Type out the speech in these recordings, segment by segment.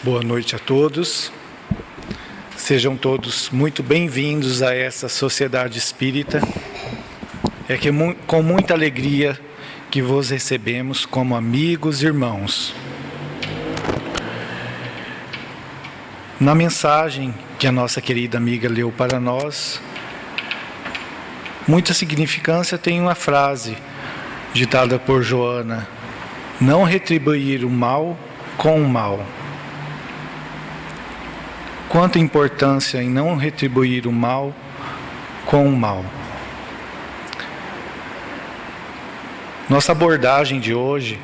Boa noite a todos. Sejam todos muito bem-vindos a essa sociedade espírita. É que com muita alegria que vos recebemos como amigos e irmãos. Na mensagem que a nossa querida amiga leu para nós, muita significância tem uma frase ditada por Joana: não retribuir o mal com o mal. Quanta importância em não retribuir o mal com o mal. Nossa abordagem de hoje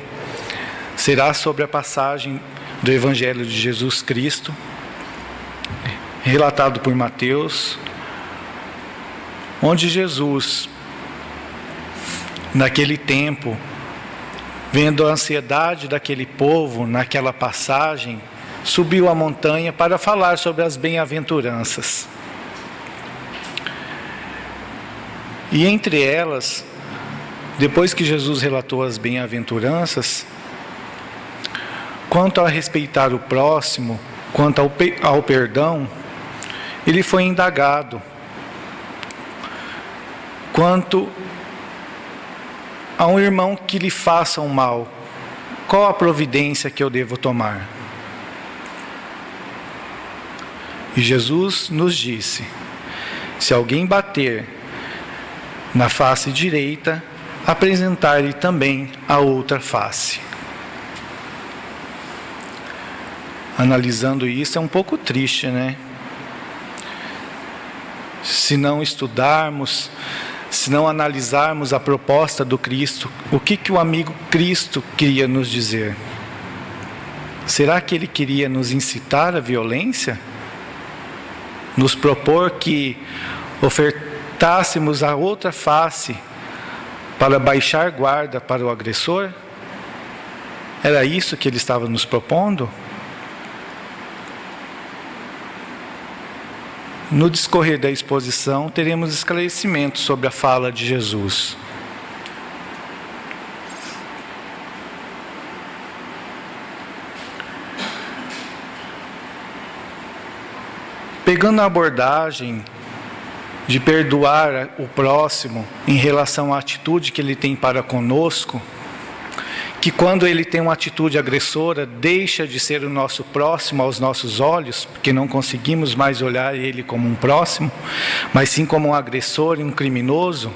será sobre a passagem do Evangelho de Jesus Cristo, relatado por Mateus, onde Jesus, naquele tempo, vendo a ansiedade daquele povo naquela passagem, subiu a montanha para falar sobre as bem-aventuranças. E entre elas, depois que Jesus relatou as bem-aventuranças, quanto a respeitar o próximo, quanto ao perdão, ele foi indagado. Quanto a um irmão que lhe faça um mal, qual a providência que eu devo tomar? E Jesus nos disse: se alguém bater na face direita, apresentar-lhe também a outra face. Analisando isso, é um pouco triste, né? Se não estudarmos, se não analisarmos a proposta do Cristo, o que o amigo Cristo queria nos dizer? Será que ele queria nos incitar à violência? Nos propor que ofertássemos a outra face para baixar guarda para o agressor? Era isso que ele estava nos propondo? No discorrer da exposição, teremos esclarecimentos sobre a fala de Jesus. Pegando a abordagem de perdoar o próximo em relação à atitude que ele tem para conosco, que quando ele tem uma atitude agressora, deixa de ser o nosso próximo aos nossos olhos, porque não conseguimos mais olhar ele como um próximo, mas sim como um agressor e um criminoso.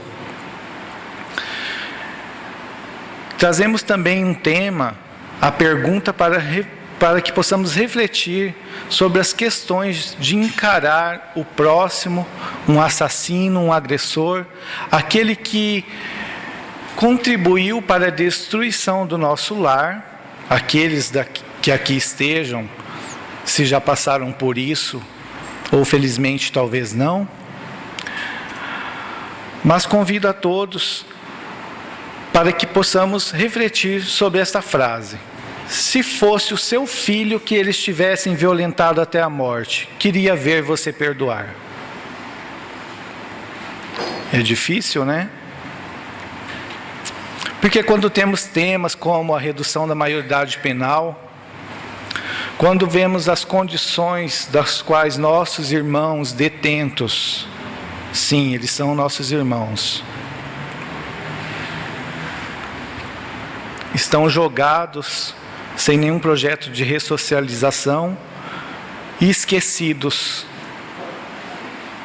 Trazemos também um tema, a pergunta para que possamos refletir sobre as questões de encarar o próximo, um assassino, um agressor, aquele que contribuiu para a destruição do nosso lar, aqueles que aqui estejam, se já passaram por isso, ou felizmente talvez não. Mas convido a todos para que possamos refletir sobre esta frase. Se fosse o seu filho que eles tivessem violentado até a morte, queria ver você perdoar. É difícil, né? Porque quando temos temas como a redução da maioridade penal, quando vemos as condições das quais nossos irmãos detentos, sim, eles são nossos irmãos, estão jogados sem nenhum projeto de ressocialização e esquecidos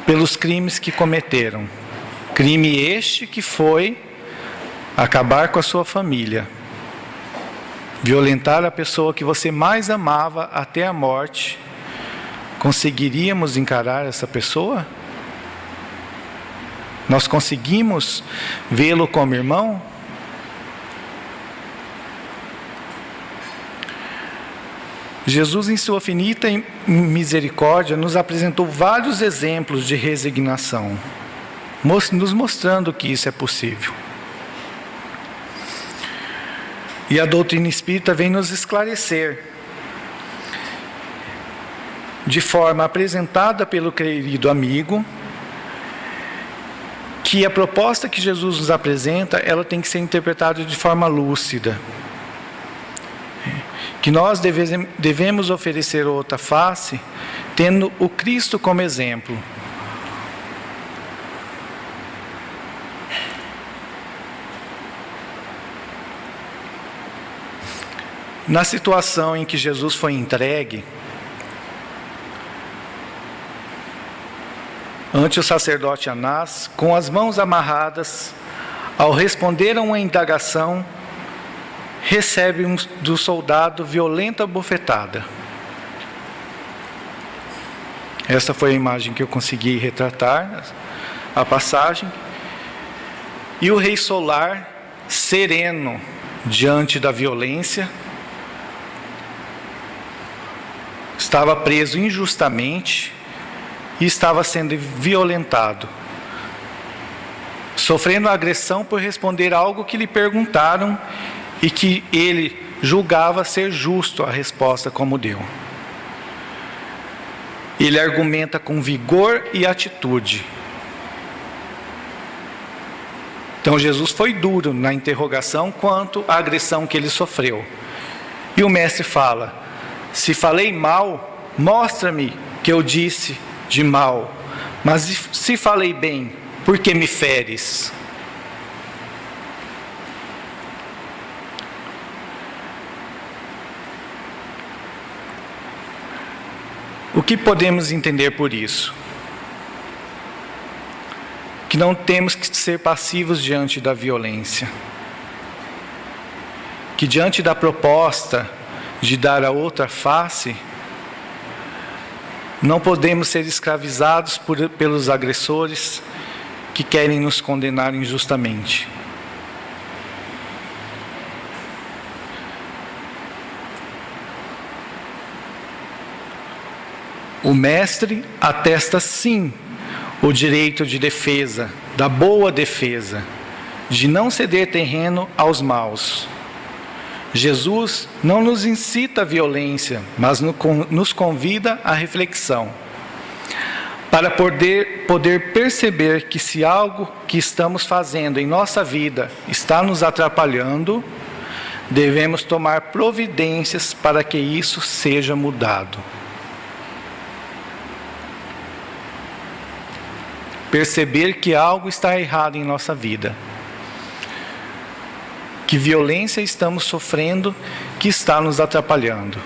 pelos crimes que cometeram. Crime este que foi acabar com a sua família, violentar a pessoa que você mais amava até a morte. Conseguiríamos encarar essa pessoa? Nós conseguimos vê-lo como irmão? Jesus, em sua infinita misericórdia, nos apresentou vários exemplos de resignação, nos mostrando que isso é possível. E a doutrina espírita vem nos esclarecer, de forma apresentada pelo querido amigo, que a proposta que Jesus nos apresenta, ela tem que ser interpretada de forma lúcida. que nós devemos oferecer outra face, tendo o Cristo como exemplo. Na situação em que Jesus foi entregue, ante o sacerdote Anás, com as mãos amarradas, ao responder a uma indagação, recebe do soldado violenta bofetada. Esta foi a imagem que eu consegui retratar, a passagem. E o rei solar, sereno diante da violência, estava preso injustamente e estava sendo violentado, sofrendo agressão por responder algo que lhe perguntaram e que ele julgava ser justo a resposta como deu. Ele argumenta com vigor e atitude. Então Jesus foi duro na interrogação quanto à agressão que ele sofreu. E o mestre fala: se falei mal, mostra-me que eu disse de mal. Mas se falei bem, por que me feres? O que podemos entender por isso? Que não temos que ser passivos diante da violência. Que diante da proposta de dar a outra face, não podemos ser escravizados pelos agressores que querem nos condenar injustamente. O mestre atesta sim o direito de defesa, da boa defesa, de não ceder terreno aos maus. Jesus não nos incita à violência, mas nos convida à reflexão, para poder perceber que se algo que estamos fazendo em nossa vida está nos atrapalhando, devemos tomar providências para que isso seja mudado. Perceber que algo está errado em nossa vida, que violência estamos sofrendo que está nos atrapalhando.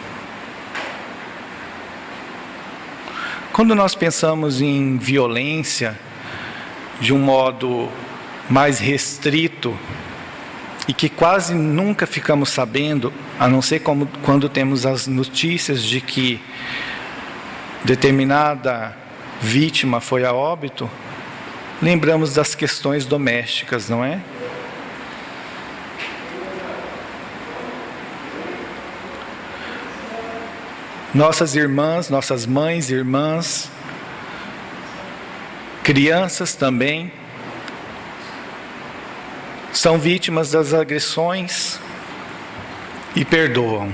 Quando nós pensamos em violência de um modo mais restrito e que quase nunca ficamos sabendo, a não ser quando temos as notícias de que determinada vítima foi a óbito, lembramos das questões domésticas, não é? Nossas irmãs, nossas mães, irmãs, crianças também, são vítimas das agressões e perdoam.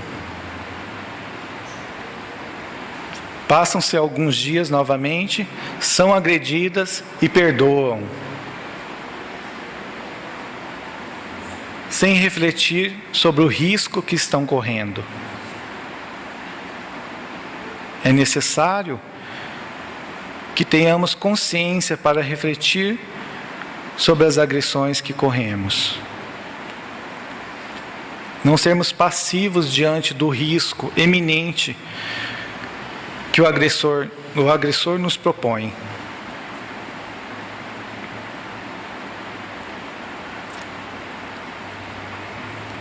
Passam-se alguns dias novamente, são agredidas e perdoam, sem refletir sobre o risco que estão correndo. É necessário que tenhamos consciência para refletir sobre as agressões que corremos. Não sermos passivos diante do risco eminente que o agressor nos propõe.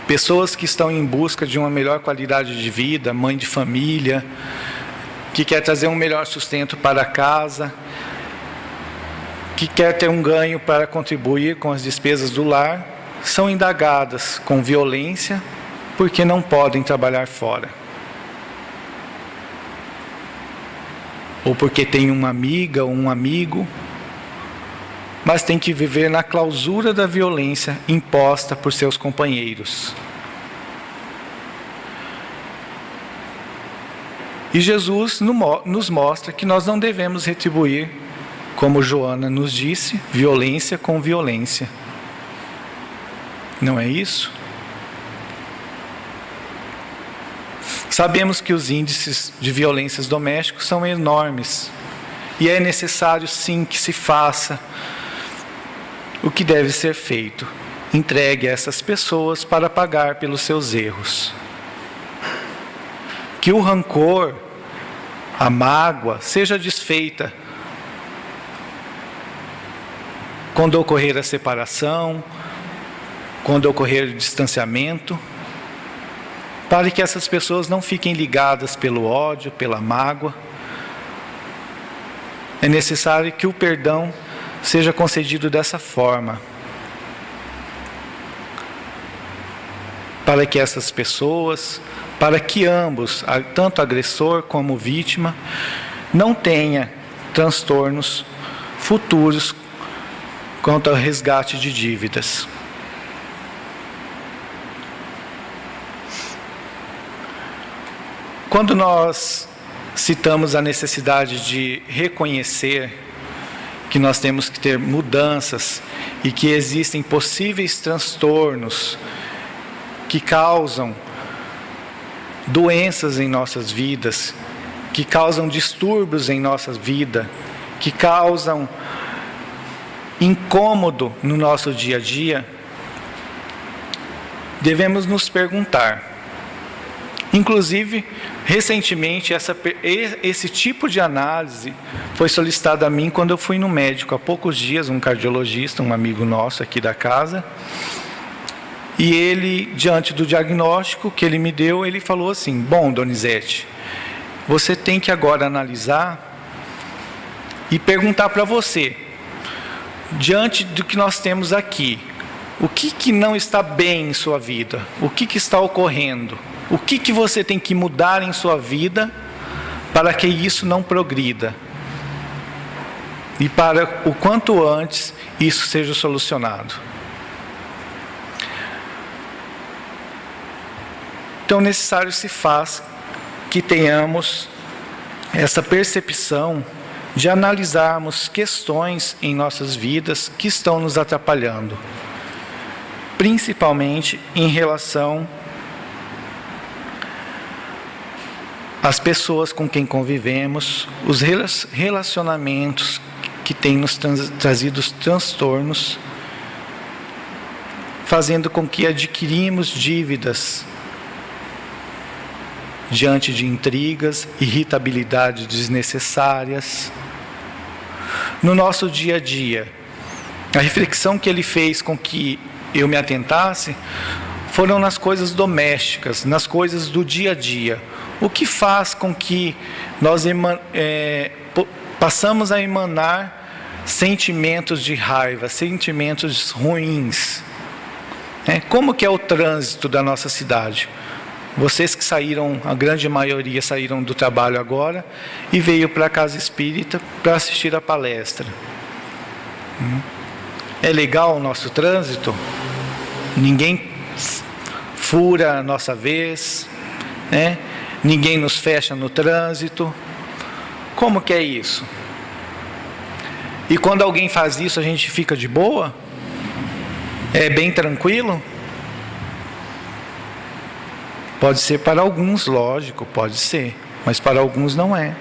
Pessoas que estão em busca de uma melhor qualidade de vida, mãe de família, que quer trazer um melhor sustento para casa, que quer ter um ganho para contribuir com as despesas do lar, são indagadas com violência porque não podem trabalhar fora. Ou porque tem uma amiga ou um amigo, mas tem que viver na clausura da violência imposta por seus companheiros. E Jesus nos mostra que nós não devemos retribuir, como Joana nos disse, violência com violência. Não é isso? Sabemos que os índices de violências domésticas são enormes. E é necessário, sim, que se faça o que deve ser feito. Entregue a essas pessoas para pagar pelos seus erros. Que o rancor, a mágoa, seja desfeita quando ocorrer a separação, quando ocorrer o distanciamento, para que essas pessoas não fiquem ligadas pelo ódio, pela mágoa. É necessário que o perdão seja concedido dessa forma, para que essas pessoas, para que ambos, tanto agressor como vítima, não tenha transtornos futuros quanto ao resgate de dívidas. Quando nós citamos a necessidade de reconhecer que nós temos que ter mudanças e que existem possíveis transtornos que causam doenças em nossas vidas, que causam distúrbios em nossa vida, que causam incômodo no nosso dia a dia, devemos nos perguntar. Inclusive, recentemente, esse tipo de análise foi solicitado a mim quando eu fui no médico, há poucos dias, um cardiologista, um amigo nosso aqui da casa, e ele, diante do diagnóstico que ele me deu, ele falou assim: bom, Donizete, você tem que agora analisar e perguntar para você, diante do que nós temos aqui, o que não está bem em sua vida? O que está ocorrendo? O que você tem que mudar em sua vida para que isso não progrida? E para o quanto antes isso seja solucionado. Então, necessário se faz que tenhamos essa percepção de analisarmos questões em nossas vidas que estão nos atrapalhando, principalmente em relação às pessoas com quem convivemos, os relacionamentos que têm nos trazido transtornos, fazendo com que adquirimos dívidas diante de intrigas, irritabilidades desnecessárias. No nosso dia a dia, a reflexão que ele fez com que eu me atentasse foram nas coisas domésticas, nas coisas do dia a dia. O que faz com que nós passamos a emanar sentimentos de raiva, sentimentos ruins? Como que é o trânsito da nossa cidade? Vocês que saíram, a grande maioria saíram do trabalho agora e veio para a Casa Espírita para assistir a palestra. É legal o nosso trânsito? Ninguém fura a nossa vez, né? Ninguém nos fecha no trânsito. Como que é isso? E quando alguém faz isso, a gente fica de boa? É bem tranquilo? Pode ser para alguns, lógico, pode ser, mas para alguns não é.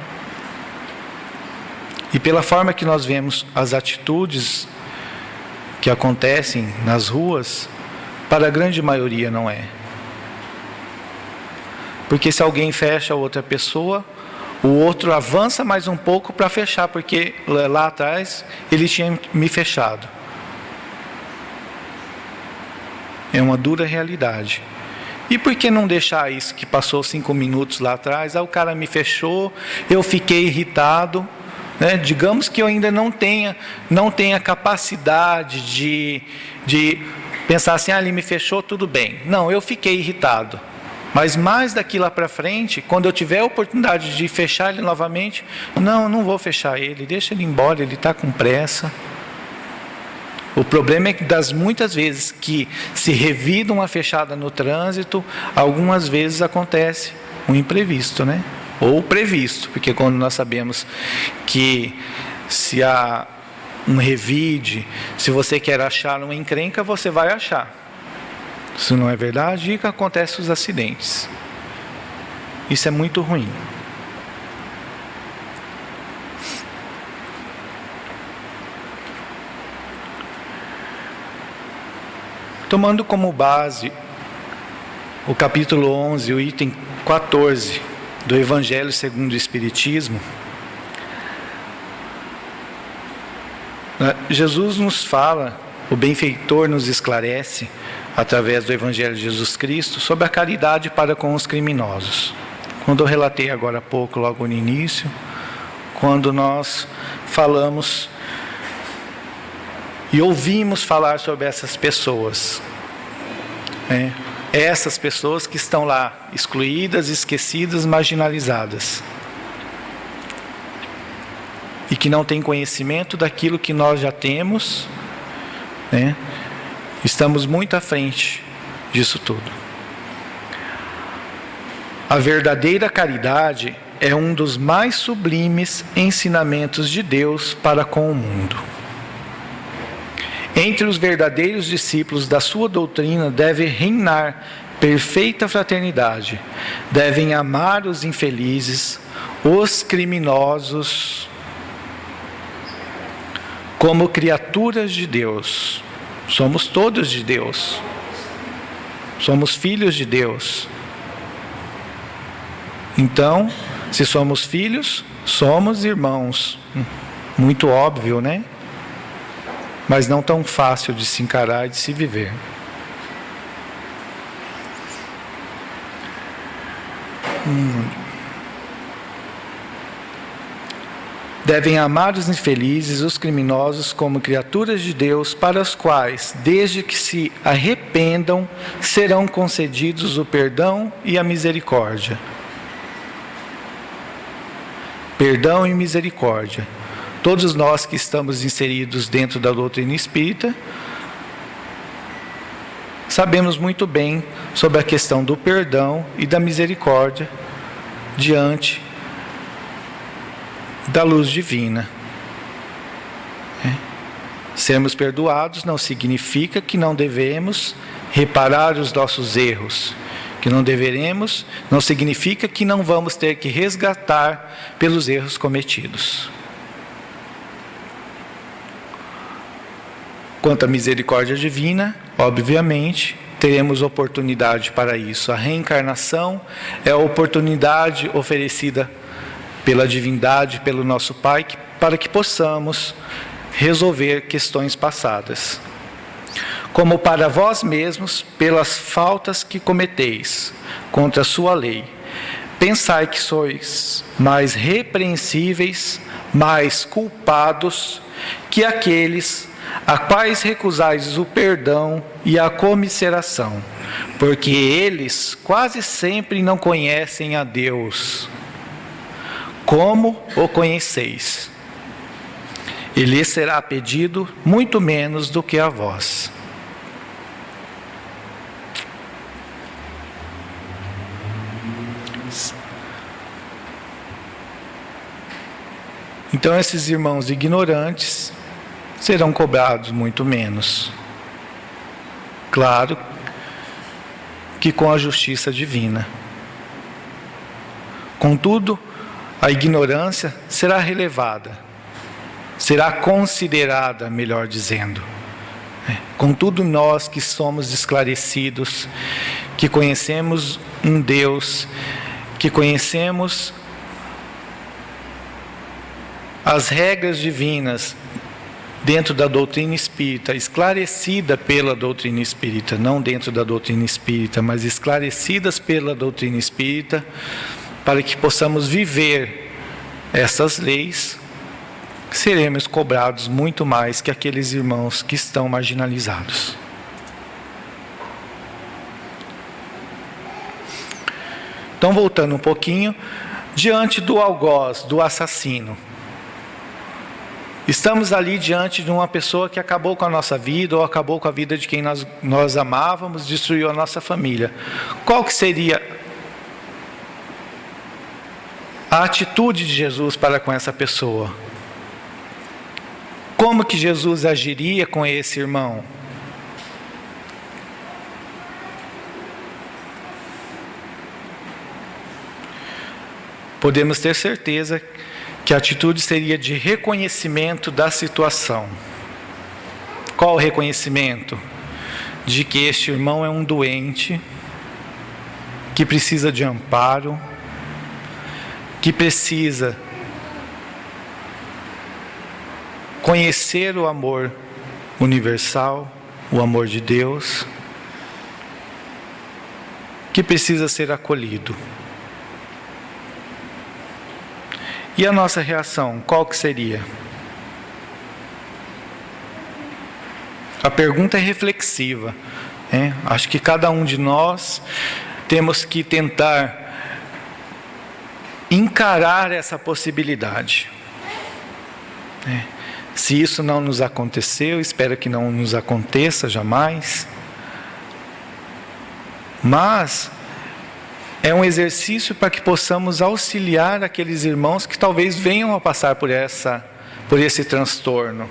E pela forma que nós vemos as atitudes que acontecem nas ruas, para a grande maioria não é. Porque se alguém fecha outra pessoa, o outro avança mais um pouco para fechar, porque lá atrás ele tinha me fechado. É uma dura realidade. E por que não deixar isso que passou 5 minutos lá atrás? O cara me fechou, eu fiquei irritado, né? Digamos que eu ainda não tenha capacidade de pensar assim, ele me fechou, tudo bem. Não, eu fiquei irritado. Mas mais daqui lá para frente, quando eu tiver a oportunidade de fechar ele novamente, não vou fechar ele, deixa ele embora, ele está com pressa. O problema é que das muitas vezes que se revida uma fechada no trânsito, algumas vezes acontece um imprevisto, né? Ou previsto, porque quando nós sabemos que se há um revide, se você quer achar uma encrenca, você vai achar. Se não é verdade, acontecem os acidentes. Isso é muito ruim. Tomando como base o capítulo 11, o item 14 do Evangelho segundo o Espiritismo, Jesus nos fala, o benfeitor nos esclarece, através do Evangelho de Jesus Cristo, sobre a caridade para com os criminosos. Quando eu relatei agora há pouco, logo no início, quando nós falamos e ouvimos falar sobre essas pessoas, essas pessoas que estão lá, excluídas, esquecidas, marginalizadas, e que não têm conhecimento daquilo que nós já temos, estamos muito à frente disso tudo. A verdadeira caridade é um dos mais sublimes ensinamentos de Deus para com o mundo. Entre os verdadeiros discípulos da sua doutrina deve reinar perfeita fraternidade. Devem amar os infelizes, os criminosos, como criaturas de Deus. Somos todos de Deus. Somos filhos de Deus. Então, se somos filhos, somos irmãos. Muito óbvio, né? Mas não tão fácil de se encarar e de se viver. Devem amar os infelizes, os criminosos, como criaturas de Deus, para os quais, desde que se arrependam, serão concedidos o perdão e a misericórdia. Perdão e misericórdia. Todos nós que estamos inseridos dentro da doutrina espírita, sabemos muito bem sobre a questão do perdão e da misericórdia diante da luz divina. Sermos perdoados não significa que não devemos reparar os nossos erros, que não significa que não vamos ter que resgatar pelos erros cometidos. Quanto à misericórdia divina, obviamente, teremos oportunidade para isso. A reencarnação é a oportunidade oferecida pela divindade, pelo nosso Pai, para que possamos resolver questões passadas. Como para vós mesmos, pelas faltas que cometeis contra a sua lei, pensai que sois mais repreensíveis, mais culpados que aqueles a quais recusais o perdão e a comiseração, porque eles quase sempre não conhecem a Deus. Como o conheceis? E lhes será pedido muito menos do que a vós. Então esses irmãos ignorantes serão cobrados muito menos. Claro que com a justiça divina. Contudo, a ignorância será relevada, será considerada, melhor dizendo. Contudo, nós que somos esclarecidos, que conhecemos um Deus, que conhecemos as regras divinas dentro da doutrina espírita, esclarecida pela doutrina espírita, não dentro da doutrina espírita, mas esclarecidas pela doutrina espírita, para que possamos viver essas leis, seremos cobrados muito mais que aqueles irmãos que estão marginalizados. Então, voltando um pouquinho, diante do algoz, do assassino, estamos ali diante de uma pessoa que acabou com a nossa vida, ou acabou com a vida de quem nós amávamos, destruiu a nossa família. Qual que seria a atitude de Jesus para com essa pessoa? Como que Jesus agiria com esse irmão? podemos ter certeza que a atitude seria de reconhecimento da situação. Qual o reconhecimento? De que este irmão é um doente, que precisa de amparo, que precisa conhecer o amor universal, o amor de Deus, que precisa ser acolhido. E a nossa reação, qual que seria? A pergunta é reflexiva, né? Acho que cada um de nós temos que tentar encarar essa possibilidade, né? Se isso não nos aconteceu, espero que não nos aconteça jamais, mas é um exercício para que possamos auxiliar aqueles irmãos que talvez venham a passar por esse transtorno.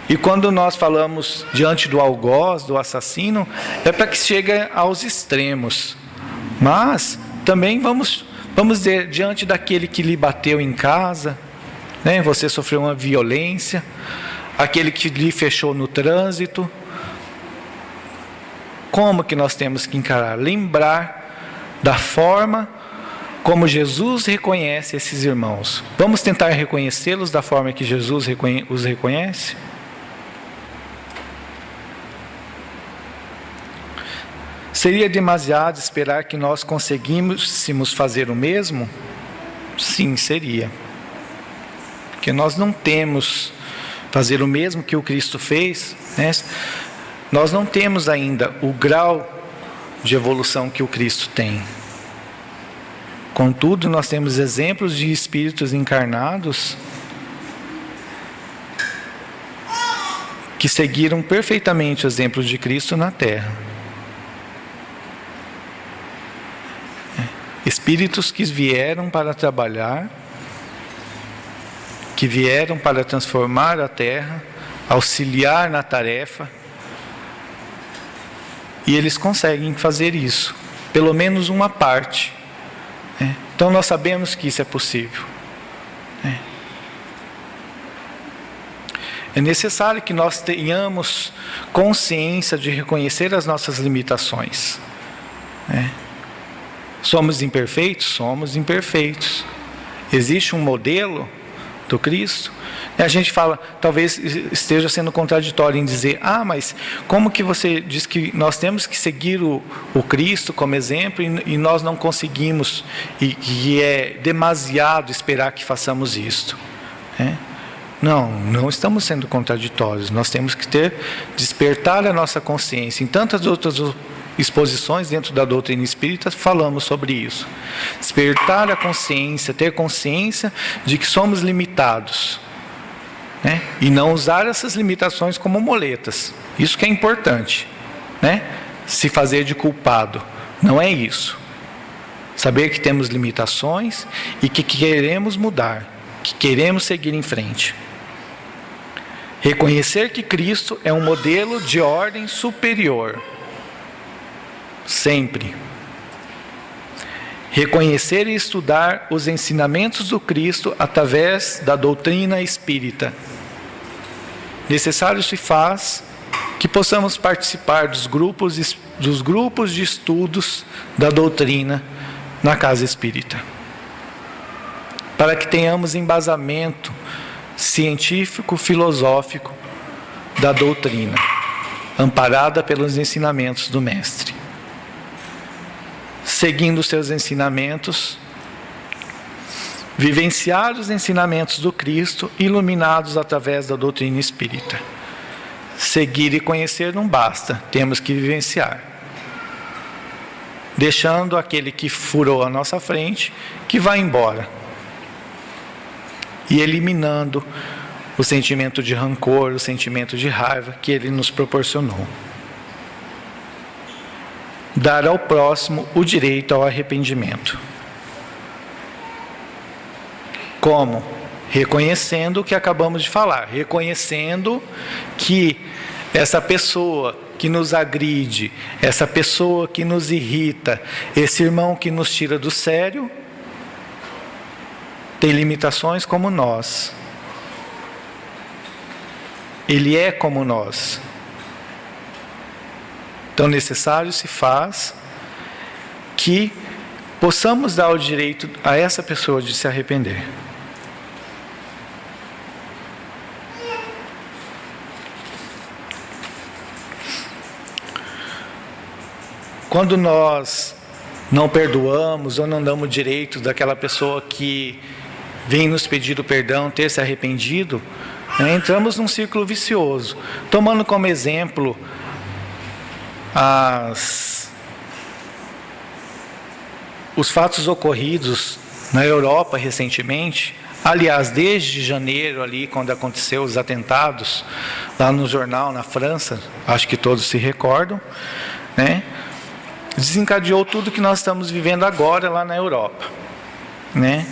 E quando nós falamos diante do algoz, do assassino, é para que chegue aos extremos. Mas também vamos dizer, diante daquele que lhe bateu em casa, né? Você sofreu uma violência, aquele que lhe fechou no trânsito. Como que nós temos que encarar? Lembrar da forma como Jesus reconhece esses irmãos. Vamos tentar reconhecê-los da forma que Jesus os reconhece? Seria demasiado esperar que nós conseguíssemos fazer o mesmo? Sim, seria. Porque nós não temos fazer o mesmo que o Cristo fez, né? Nós não temos ainda o grau de evolução que o Cristo tem. Contudo, nós temos exemplos de espíritos encarnados que seguiram perfeitamente o exemplo de Cristo na Terra. Espíritos que vieram para trabalhar, que vieram para transformar a Terra, auxiliar na tarefa, e eles conseguem fazer isso, pelo menos uma parte, né? Então nós sabemos que isso é possível, né? É necessário que nós tenhamos consciência de reconhecer as nossas limitações, né? Somos imperfeitos? Somos imperfeitos. Existe um modelo do Cristo? A gente fala, talvez esteja sendo contraditório em dizer, mas como que você diz que nós temos que seguir o Cristo como exemplo e nós não conseguimos, e é demasiado esperar que façamos isto, né? Não estamos sendo contraditórios, nós temos que despertar a nossa consciência. Em tantas outras exposições dentro da doutrina espírita falamos sobre isso. Despertar a consciência, ter consciência de que somos limitados, né? E não usar essas limitações como muletas. Isso que é importante, né? Se fazer de culpado. Não é isso. Saber que temos limitações e que queremos mudar, que queremos seguir em frente. Reconhecer que Cristo é um modelo de ordem superior. Sempre. Reconhecer e estudar os ensinamentos do Cristo através da doutrina espírita. Necessário se faz que possamos participar dos grupos de estudos da doutrina na casa espírita, para que tenhamos embasamento científico, filosófico da doutrina, amparada pelos ensinamentos do Mestre. Seguindo os seus ensinamentos, vivenciar os ensinamentos do Cristo, iluminados através da doutrina espírita. Seguir e conhecer não basta, temos que vivenciar. Deixando aquele que furou a nossa frente, que vá embora. E eliminando o sentimento de rancor, o sentimento de raiva que ele nos proporcionou. Dar ao próximo o direito ao arrependimento. Como? Reconhecendo o que acabamos de falar, reconhecendo que essa pessoa que nos agride, essa pessoa que nos irrita, esse irmão que nos tira do sério, tem limitações como nós. Ele é como nós. Então, necessário se faz que possamos dar o direito a essa pessoa de se arrepender. Quando nós não perdoamos ou não damos direito daquela pessoa que vem nos pedir o perdão ter se arrependido, entramos num círculo vicioso. Tomando como exemplo os fatos ocorridos na Europa recentemente, aliás, desde janeiro ali, quando aconteceu os atentados, lá no jornal, na França, acho que todos se recordam, né? Desencadeou tudo que nós estamos vivendo agora lá na Europa, né?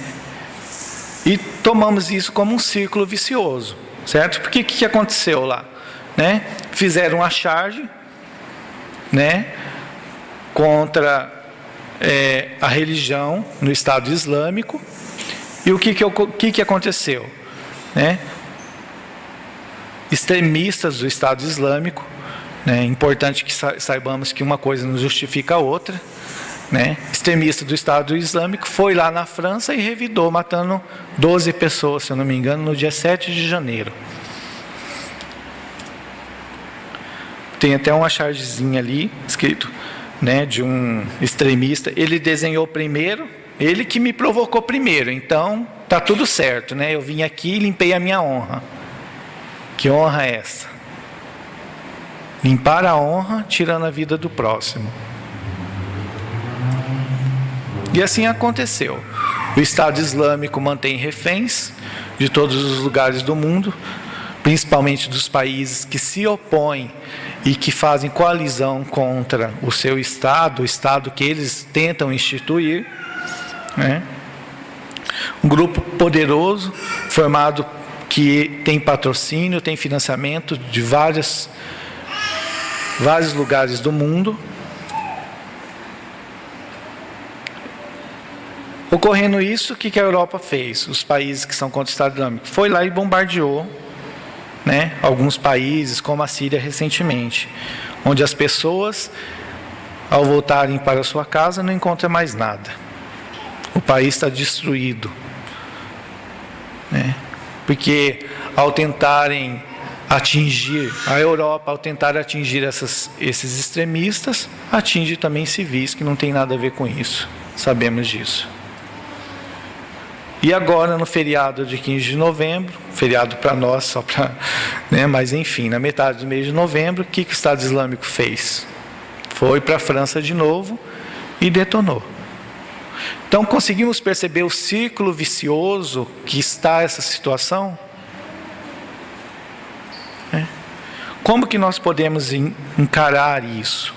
E tomamos isso como um círculo vicioso, certo? Porque o que aconteceu lá? Né? Fizeram uma charge, né, contra a religião no Estado Islâmico. E o que aconteceu? Né? Extremistas do Estado Islâmico, né, importante que saibamos que uma coisa não justifica a outra, né? Extremista do Estado Islâmico foi lá na França e revidou, matando 12 pessoas, se eu não me engano, no dia 7 de janeiro. Tem até uma chargezinha ali, escrito, né, de um extremista. Ele desenhou primeiro, ele que me provocou primeiro, então tá tudo certo, né? Eu vim aqui e limpei a minha honra. Que honra é essa? Limpar a honra, tirando a vida do próximo. E assim aconteceu. O Estado Islâmico mantém reféns de todos os lugares do mundo, principalmente dos países que se opõem e que fazem coalizão contra o seu Estado, o Estado que eles tentam instituir, né? Um grupo poderoso, formado que tem patrocínio, tem financiamento de vários lugares do mundo. Ocorrendo isso, o que a Europa fez? Os países que são contra o Estado Islâmico foi lá e bombardeou, né, alguns países, como a Síria recentemente, onde as pessoas, ao voltarem para a sua casa, não encontram mais nada. O país está destruído, né? Porque ao tentarem atingir a Europa, ao tentar atingir esses extremistas, atinge também civis que não tem nada a ver com isso. Sabemos disso. E agora, no feriado de 15 de novembro, feriado para nós, só para, né, mas enfim, na metade do mês de novembro, o que o Estado Islâmico fez? Foi para a França de novo e detonou. Então, conseguimos perceber o círculo vicioso que está essa situação? Como que nós podemos encarar isso?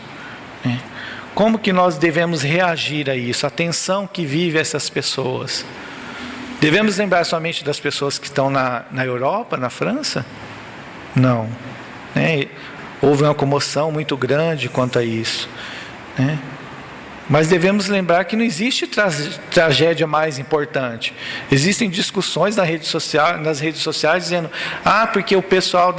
Como que nós devemos reagir a isso? A tensão que vive essas pessoas? Devemos lembrar somente das pessoas que estão na Europa, na França? Não. Houve uma comoção muito grande quanto a isso. Mas devemos lembrar que não existe tragédia mais importante. Existem discussões nas redes sociais dizendo: porque o pessoal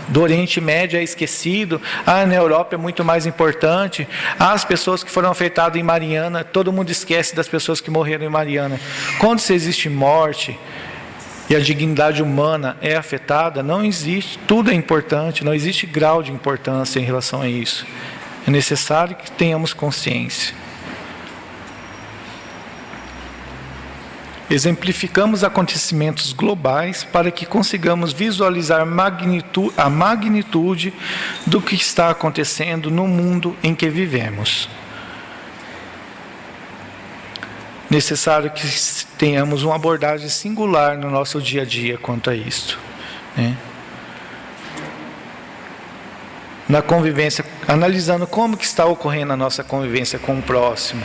do Oriente Médio é esquecido, na Europa é muito mais importante, as pessoas que foram afetadas em Mariana, todo mundo esquece das pessoas que morreram em Mariana. Quando se existe morte e a dignidade humana é afetada, não existe, tudo é importante, não existe grau de importância em relação a isso. É necessário que tenhamos consciência. Exemplificamos acontecimentos globais para que consigamos visualizar a magnitude do que está acontecendo no mundo em que vivemos. Necessário que tenhamos uma abordagem singular no nosso dia a dia quanto a isto, né? Na convivência, analisando como que está ocorrendo a nossa convivência com o próximo.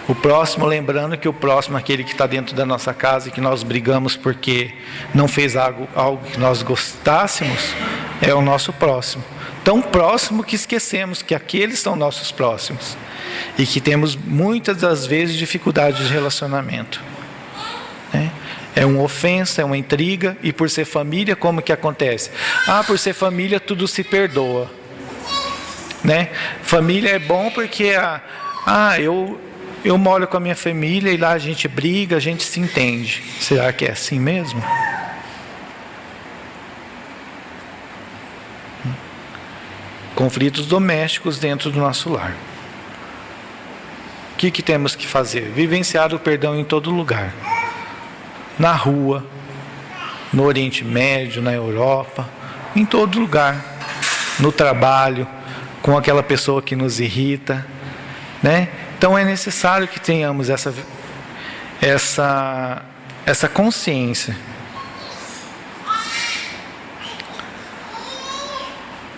O próximo, lembrando que o próximo é aquele que está dentro da nossa casa e que nós brigamos porque não fez algo que nós gostássemos, é o nosso próximo. Tão próximo que esquecemos que aqueles são nossos próximos e que temos muitas das vezes dificuldades de relacionamento, né? É uma ofensa, é uma intriga. E por ser família, como que acontece? Por ser família tudo se perdoa, né? Família é bom porque eu moro com a minha família e lá a gente briga, a gente se entende. Será que é assim mesmo? Conflitos domésticos dentro do nosso lar. O que temos que fazer? Vivenciar o perdão em todo lugar. Na rua, no Oriente Médio, na Europa, em todo lugar. No trabalho, com aquela pessoa que nos irrita, né? Então é necessário que tenhamos essa consciência.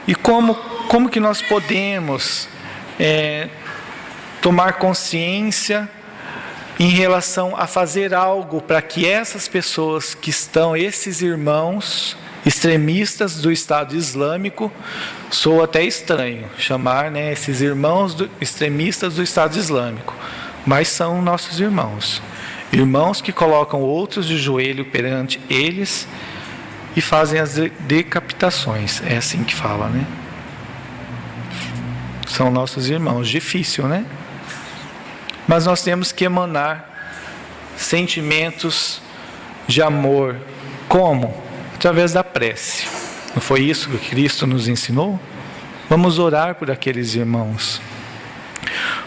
E como que nós podemos tomar consciência em relação a fazer algo para que essas pessoas que estão, esses irmãos extremistas do Estado Islâmico, soa até estranho chamar, né, esses irmãos extremistas do Estado Islâmico, mas são nossos irmãos. Irmãos que colocam outros de joelho perante eles e fazem as decapitações. É assim que fala, né? São nossos irmãos. Difícil, né? Mas nós temos que emanar sentimentos de amor. Como? Através da prece. Não foi isso que Cristo nos ensinou? Vamos orar por aqueles irmãos.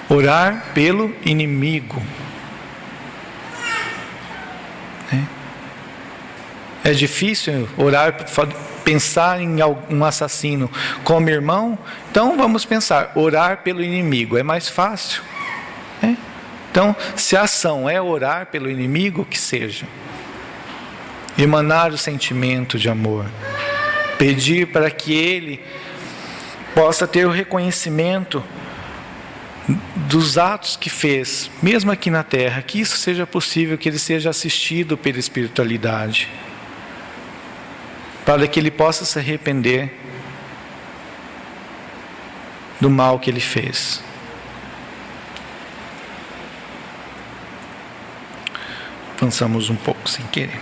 Orar pelo inimigo. É difícil orar, pensar em um assassino como irmão? Então vamos pensar, orar pelo inimigo é mais fácil. Então, se a ação é orar pelo inimigo, que seja. Emanar o sentimento de amor. Pedir para que ele possa ter o reconhecimento dos atos que fez, mesmo aqui na terra, que isso seja possível, que ele seja assistido pela espiritualidade, para que ele possa se arrepender do mal que ele fez. Avançamos um pouco sem querer.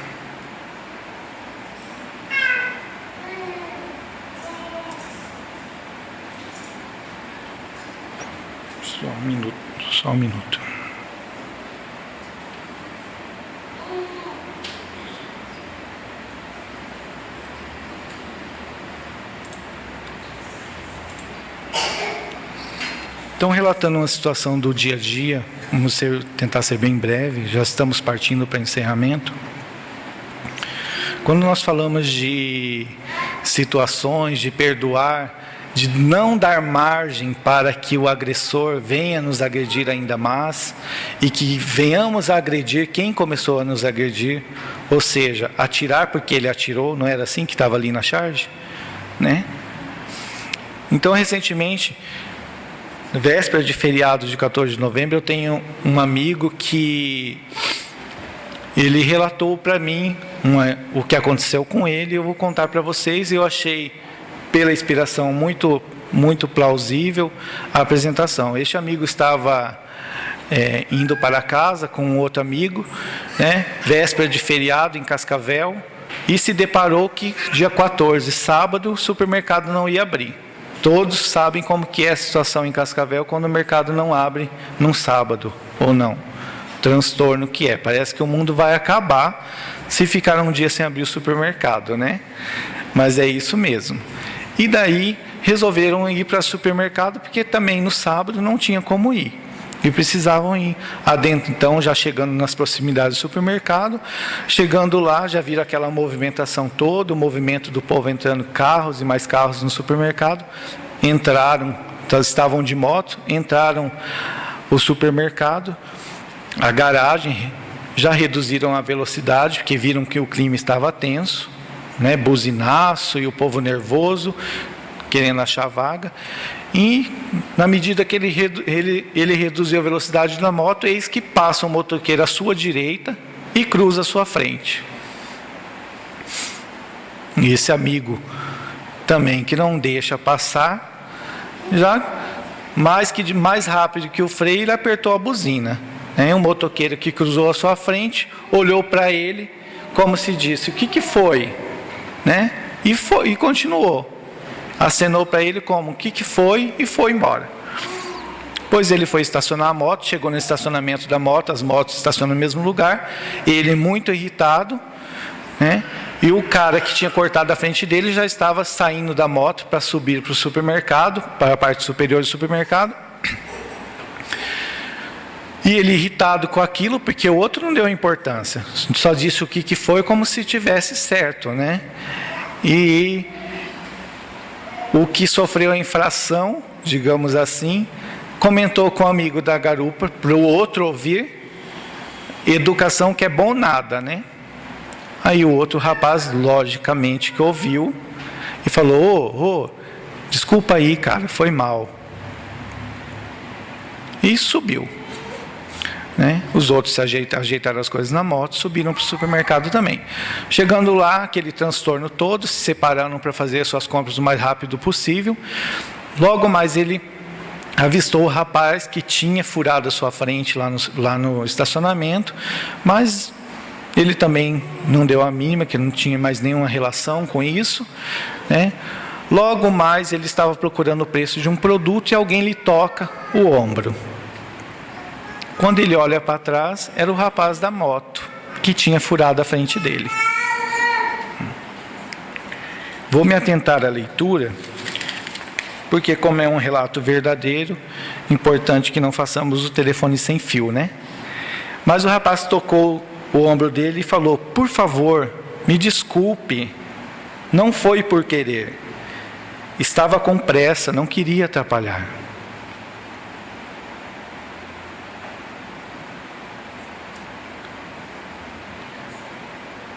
Só um minuto. Então, relatando uma situação do dia a dia, vamos tentar ser bem breve, já estamos partindo para encerramento. Quando nós falamos de situações, de perdoar, de não dar margem para que o agressor venha nos agredir ainda mais, e que venhamos a agredir quem começou a nos agredir, ou seja, atirar porque ele atirou, não era assim que estava ali na charge? Né? Então, recentemente, véspera de feriado de 14 de novembro, eu tenho um amigo que ele relatou para mim o que aconteceu com ele. Eu vou contar para vocês. Eu achei, pela inspiração, muito plausível a apresentação. Este amigo estava indo para casa com um outro amigo, né, véspera de feriado em Cascavel, e se deparou que dia 14, sábado, o supermercado não ia abrir. Todos sabem como que é a situação em Cascavel quando o mercado não abre num sábado, ou não. Transtorno que é. Parece que o mundo vai acabar se ficar um dia sem abrir o supermercado, né? Mas é isso mesmo. E daí resolveram ir para o supermercado, porque também no sábado não tinha como ir. E precisavam ir adentro. Então, já chegando nas proximidades do supermercado, chegando lá, já viram aquela movimentação toda, o movimento do povo entrando, carros e mais carros no supermercado. Entraram, estavam de moto, entraram o supermercado, a garagem, já reduziram a velocidade, porque viram que o clima estava tenso, né? Buzinaço e o povo nervoso. querendo achar vaga. E, na medida que ele reduziu a velocidade da moto, eis que passa um motoqueiro à sua direita e cruza à sua frente. E esse amigo também, que não deixa passar, já mais rápido que o freio, ele apertou a buzina. Um motoqueiro que cruzou à sua frente, olhou para ele, como se disse, o que foi? E continuou. Acenou para ele como, o que foi? E foi embora. Pois ele foi estacionar a moto, chegou no estacionamento da moto, as motos estacionam no mesmo lugar, ele muito irritado, e o cara que tinha cortado a frente dele já estava saindo da moto para subir para o supermercado, para a parte superior do supermercado. E ele irritado com aquilo, porque o outro não deu importância, só disse o que foi como se tivesse certo, E o que sofreu a infração, digamos assim, comentou com o amigo da garupa, para o outro ouvir, educação que é bom nada, Aí o outro rapaz, logicamente, que ouviu, e falou, desculpa aí, cara, foi mal. E subiu. Os outros ajeitaram as coisas na moto, subiram para o supermercado também. Chegando lá, aquele transtorno todo, se separaram para fazer suas compras o mais rápido possível. Logo mais ele avistou o rapaz que tinha furado a sua frente lá no estacionamento, mas ele também não deu a mínima, que não tinha mais nenhuma relação com isso. Logo mais ele estava procurando o preço de um produto e alguém lhe toca o ombro. Quando ele olha para trás, era o rapaz da moto, que tinha furado a frente dele. Vou me atentar à leitura, porque como é um relato verdadeiro, importante que não façamos o telefone sem fio, Mas o rapaz tocou o ombro dele e falou, por favor, me desculpe, não foi por querer. Estava com pressa, não queria atrapalhar.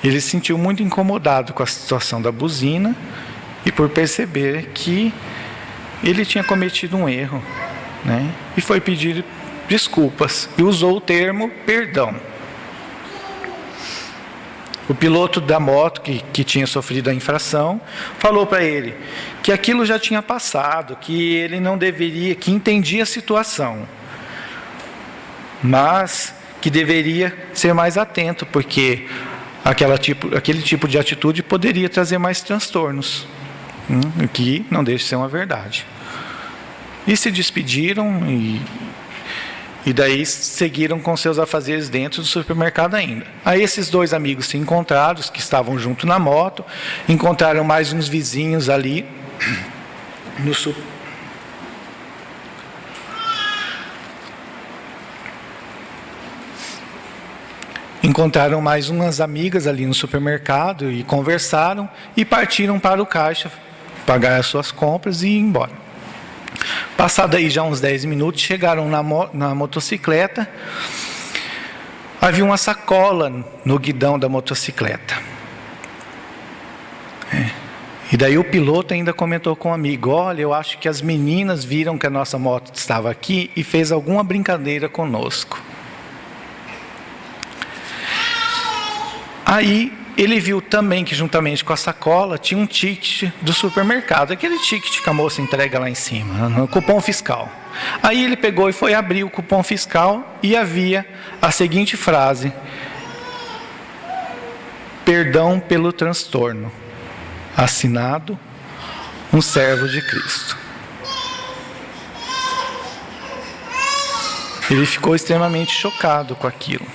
Ele se sentiu muito incomodado com a situação da buzina e por perceber que ele tinha cometido um erro, E foi pedir desculpas e usou o termo perdão. O piloto da moto que tinha sofrido a infração falou para ele que aquilo já tinha passado, que ele não deveria, que entendia a situação, mas que deveria ser mais atento, porque aquele tipo de atitude poderia trazer mais transtornos, o que não deixa de ser uma verdade. E se despediram e daí seguiram com seus afazeres dentro do supermercado ainda. Aí esses dois amigos se encontraram, que estavam junto na moto, encontraram mais uns vizinhos ali no supermercado. Encontraram mais umas amigas ali no supermercado e conversaram e partiram para o caixa, pagar as suas compras e ir embora. Passado aí já uns 10 minutos, chegaram na motocicleta, havia uma sacola no guidão da motocicleta. E daí o piloto ainda comentou com um amigo, olha, eu acho que as meninas viram que a nossa moto estava aqui e fez alguma brincadeira conosco. Aí ele viu também que juntamente com a sacola tinha um ticket do supermercado, aquele ticket que a moça entrega lá em cima, no cupom fiscal. Aí ele pegou e foi abrir o cupom fiscal e havia a seguinte frase: perdão pelo transtorno, assinado um servo de Cristo. Ele ficou extremamente chocado com aquilo.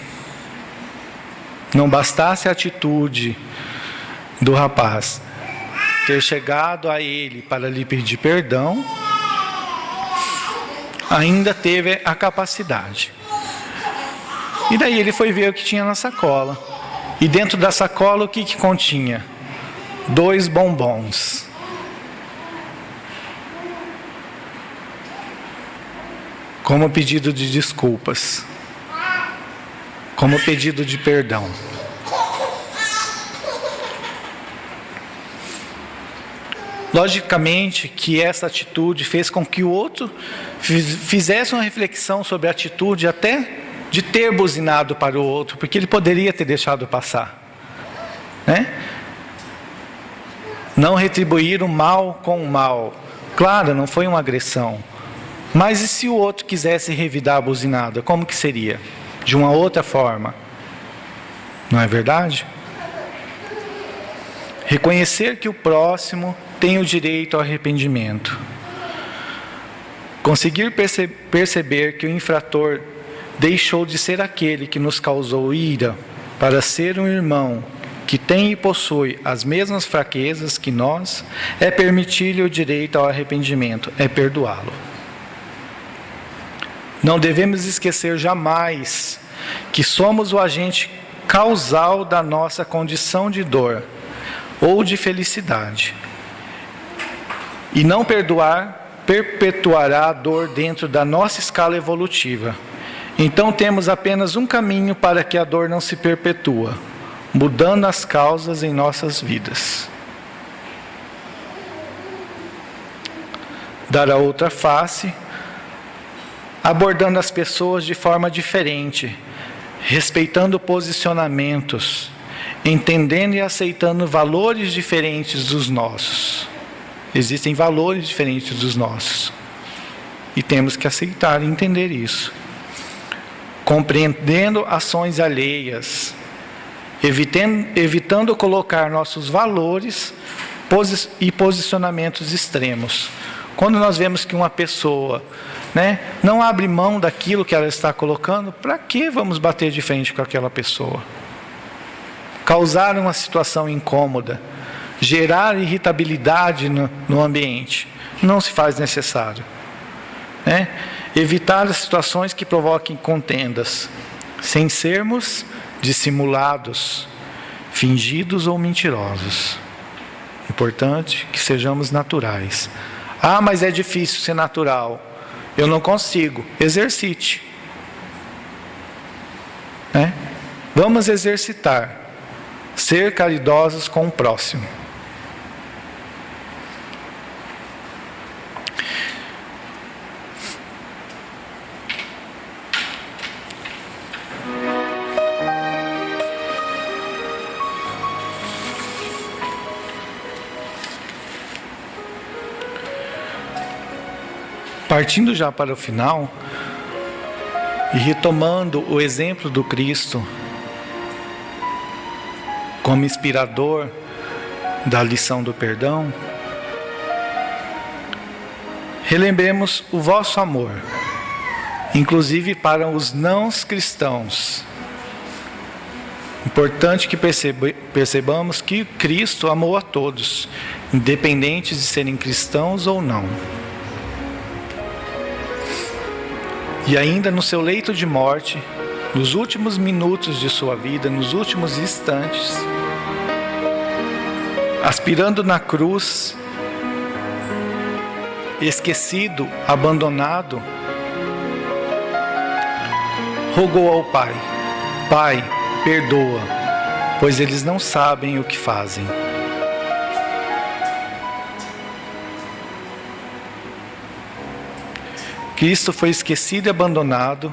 Não bastasse a atitude do rapaz ter chegado a ele para lhe pedir perdão, ainda teve a capacidade. E daí ele foi ver o que tinha na sacola. E dentro da sacola o que continha? 2 bombons. Como pedido de desculpas. Como pedido de perdão. Logicamente que essa atitude fez com que o outro fizesse uma reflexão sobre a atitude até de ter buzinado para o outro, porque ele poderia ter deixado passar, né? Não retribuir o mal com o mal. Claro, não foi uma agressão. Mas e se o outro quisesse revidar a buzinada, como que seria? De uma outra forma. Não é verdade? Reconhecer que o próximo tem o direito ao arrependimento. Conseguir perceber que o infrator deixou de ser aquele que nos causou ira para ser um irmão que tem e possui as mesmas fraquezas que nós, é permitir-lhe o direito ao arrependimento, é perdoá-lo. Não devemos esquecer jamais que somos o agente causal da nossa condição de dor ou de felicidade. E não perdoar perpetuará a dor dentro da nossa escala evolutiva. Então temos apenas um caminho para que a dor não se perpetua, mudando as causas em nossas vidas. Dar a outra face, abordando as pessoas de forma diferente, respeitando posicionamentos, entendendo e aceitando valores diferentes dos nossos. Existem valores diferentes dos nossos. E temos que aceitar e entender isso. Compreendendo ações alheias, evitando colocar nossos valores e posicionamentos extremos. Quando nós vemos que uma pessoa, não abre mão daquilo que ela está colocando, para que vamos bater de frente com aquela pessoa? Causar uma situação incômoda, gerar irritabilidade no ambiente, não se faz necessário. Evitar as situações que provoquem contendas, sem sermos dissimulados, fingidos ou mentirosos. Importante que sejamos naturais. Ah, mas é difícil ser natural. Eu não consigo. Exercite. Vamos exercitar. Ser caridosos com o próximo. Partindo já para o final, e retomando o exemplo do Cristo como inspirador da lição do perdão, relembremos o vosso amor, inclusive para os não cristãos. Importante que percebamos que Cristo amou a todos, independente de serem cristãos ou não. E ainda no seu leito de morte, nos últimos minutos de sua vida, nos últimos instantes, aspirando na cruz, esquecido, abandonado, rogou ao Pai: Pai, perdoa, pois eles não sabem o que fazem. Cristo foi esquecido e abandonado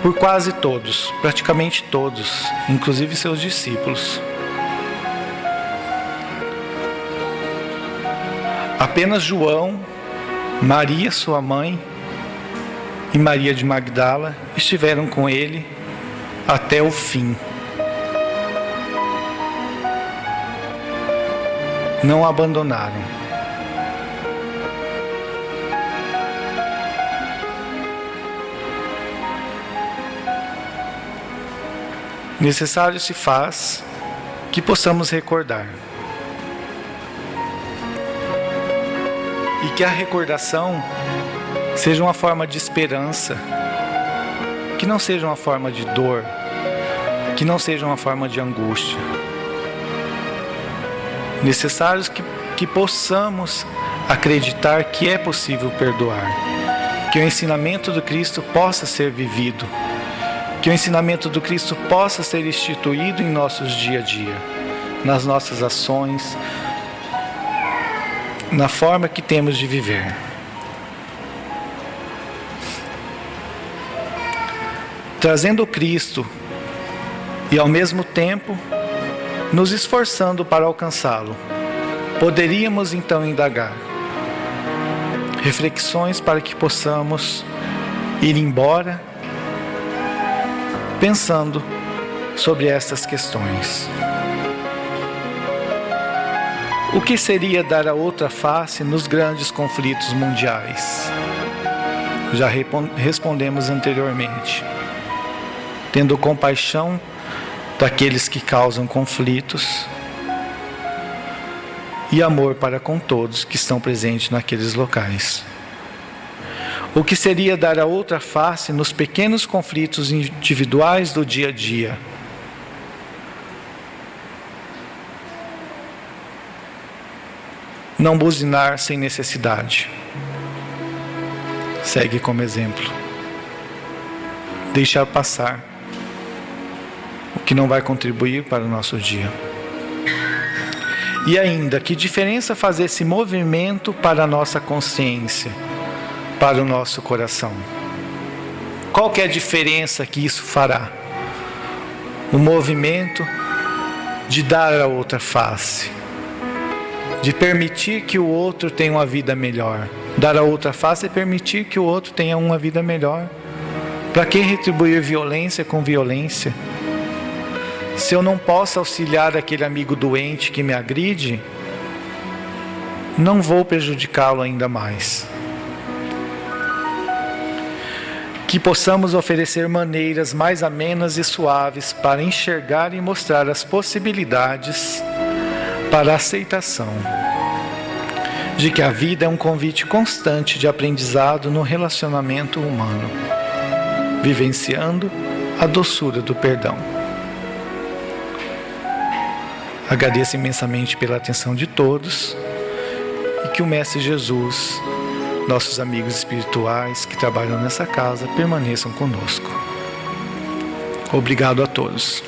por quase todos, praticamente todos, inclusive seus discípulos. Apenas João, Maria, sua mãe, e Maria de Magdala estiveram com ele até o fim. Não abandonaram. Necessário se faz que possamos recordar. E que a recordação seja uma forma de esperança, que não seja uma forma de dor, que não seja uma forma de angústia. Necessário que possamos acreditar que é possível perdoar, que o ensinamento do Cristo possa ser vivido, que o ensinamento do Cristo possa ser instituído em nossos dia a dia, nas nossas ações, na forma que temos de viver. Trazendo Cristo e ao mesmo tempo nos esforçando para alcançá-lo, poderíamos então indagar reflexões para que possamos ir embora pensando sobre estas questões. O que seria dar a outra face nos grandes conflitos mundiais? Já respondemos anteriormente. Tendo compaixão daqueles que causam conflitos e amor para com todos que estão presentes naqueles locais. O que seria dar a outra face nos pequenos conflitos individuais do dia a dia? Não buzinar sem necessidade. Segue como exemplo. Deixar passar o que não vai contribuir para o nosso dia. E ainda, que diferença faz esse movimento para a nossa consciência, para o nosso coração? Qual que é a diferença que isso fará? O movimento de dar a outra face, de permitir que o outro tenha uma vida melhor. Dar a outra face é permitir que o outro tenha uma vida melhor. Para que retribuir violência com violência? Se eu não posso auxiliar aquele amigo doente que me agride, não vou prejudicá-lo ainda mais. Que possamos oferecer maneiras mais amenas e suaves para enxergar e mostrar as possibilidades para a aceitação de que a vida é um convite constante de aprendizado no relacionamento humano, vivenciando a doçura do perdão. Agradeço imensamente pela atenção de todos e que o Mestre Jesus, nossos amigos espirituais que trabalham nessa casa, permaneçam conosco. Obrigado a todos.